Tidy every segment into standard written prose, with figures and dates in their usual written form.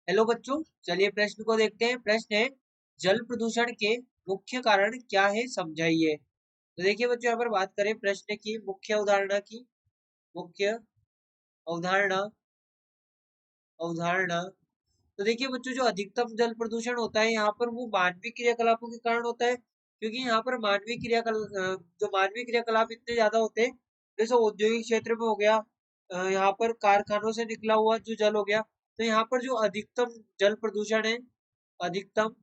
Hello बच्चों, चलिए प्रश्न को देखते हैं। प्रश्न है, जल प्रदूषण के मुख्य कारण क्या है, समझाइए। तो देखिए बच्चों, यहाँ पर बात करें प्रश्न की मुख्य अवधारणा की। मुख्य अवधारणा अवधारणा तो देखिए बच्चों, जो अधिकतम जल प्रदूषण होता है यहाँ पर वो मानवीय क्रियाकलापों के कारण होता है। क्योंकि यहाँ पर जो मानवीय क्रियाकलाप इतने ज्यादा होते हैं, जैसे औद्योगिक क्षेत्र में हो गया, यहाँ पर कारखानों से निकला हुआ जो जल हो गया, तो यहाँ पर जो अधिकतम जल प्रदूषण है, अधिकतम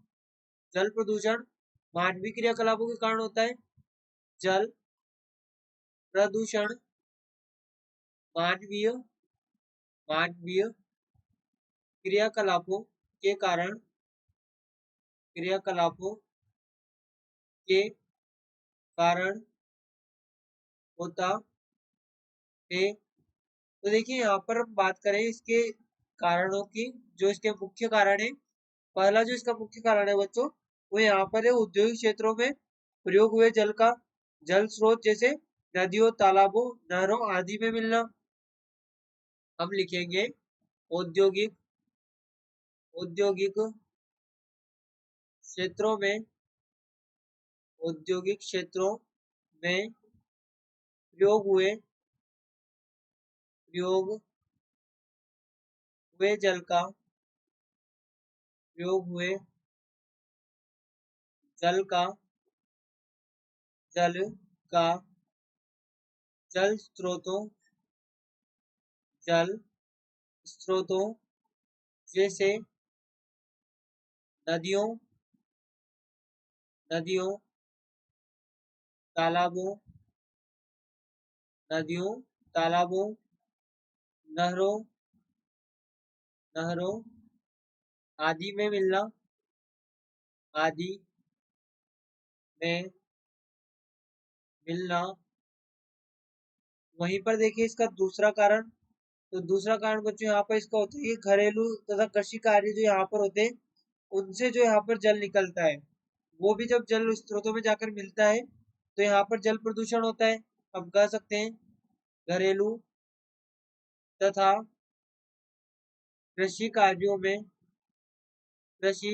जल प्रदूषण मानवीय क्रियाकलापों के कारण होता है। जल प्रदूषण मानवीय मानवीय क्रियाकलापों के कारण क्रियाकलापों के कारण होता है। तो देखिए यहाँ पर हम बात करें इसके कारणों की, जो इसके मुख्य कारण है। पहला जो इसका मुख्य कारण है बच्चों, वो यहाँ पर है औद्योगिक क्षेत्रों में प्रयोग हुए जल का जल स्रोत, जैसे नदियों, तालाबों, नहरों आदि में मिलना। हम लिखेंगे औद्योगिक औद्योगिक क्षेत्रों में औद्योगिक क्षेत्रों में प्रयोग हुए जल का प्रयोग हुए जल का जल का जल स्रोतों जैसे नदियों नदियों तालाबों नदियों तालाबों नहरों नहरों आदि में मिलना आदि में मिलना। वहीं पर देखिए इसका दूसरा कारण, तो दूसरा कारण बच्चों यहाँ पर इसका होता है कि घरेलू तथा कृषि कार्य जो यहाँ पर होते हैं, उनसे जो यहाँ पर जल निकलता है, वो भी जब जल स्रोतों में जाकर मिलता है तो यहाँ पर जल प्रदूषण होता है। हम कह सकते हैं घरेलू तथा कृषि कार्यों में कृषि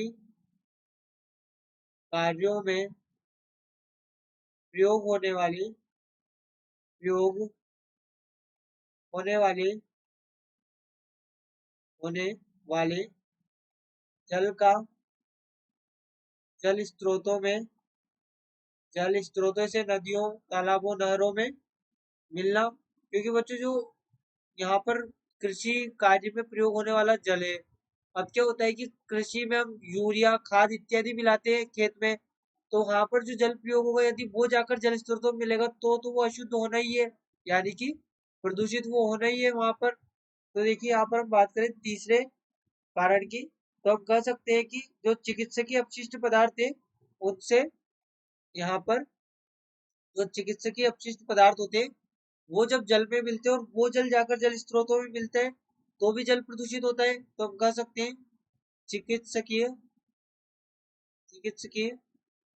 कार्यों में प्रयोग प्रयोग होने वाली होने वाले जल का जल स्रोतों में जल स्रोतों से नदियों, तालाबों, नहरों में मिलना। क्योंकि बच्चों जो यहाँ पर कृषि कार्य में प्रयोग होने वाला जल है, अब क्या होता है कि कृषि में हम यूरिया खाद इत्यादि मिलाते हैं खेत में, तो वहां पर जो जल प्रयोग होगा, यदि वो जाकर जल स्रोतों में मिलेगा तो वो अशुद्ध होना ही है, यानी कि प्रदूषित वो होना ही है वहां पर। तो देखिए यहाँ पर हम बात करें तीसरे कारण की, तो हम कह सकते हैं कि जो चिकित्सकीय अपशिष्ट पदार्थ है, उनसे यहाँ पर जो चिकित्सकीय अपशिष्ट पदार्थ होते हैं, वो जब जल में मिलते हैं और वो जल जाकर जल स्रोतों में मिलते हैं, तो भी जल प्रदूषित होता है। तो हम कह सकते हैं चिकित्सकीय चिकित्सकीय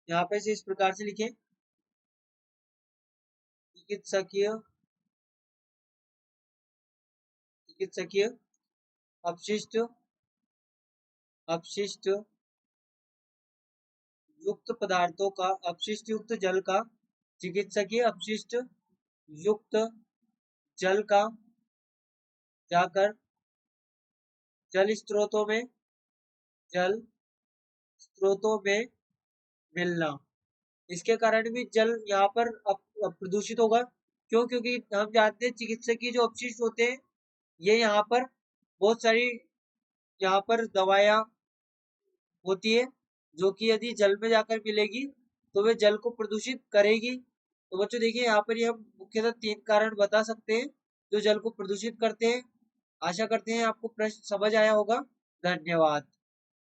यहाँ पे से इस प्रकार से लिखें, चिकित्सकीय चिकित्सकीय अपशिष्ट अपशिष्ट युक्त पदार्थों का अपशिष्ट युक्त जल का चिकित्सकीय अपशिष्ट युक्त जल का जाकर जल स्रोतों में जल स्रोतों में मिलना। इसके कारण भी जल यहाँ पर प्रदूषित होगा। क्यों? क्योंकि हम जानते हैं चिकित्सकीय जो अपशिष्ट होते हैं, ये यहाँ पर बहुत सारी यहाँ पर दवाइयाँ होती है, जो कि यदि जल में जाकर मिलेगी तो वे जल को प्रदूषित करेगी। तो बच्चों देखिए यहाँ पर ये हम मुख्यतः 3 कारण बता सकते हैं जो जल को प्रदूषित करते हैं। आशा करते हैं आपको प्रश्न समझ आया होगा। धन्यवाद।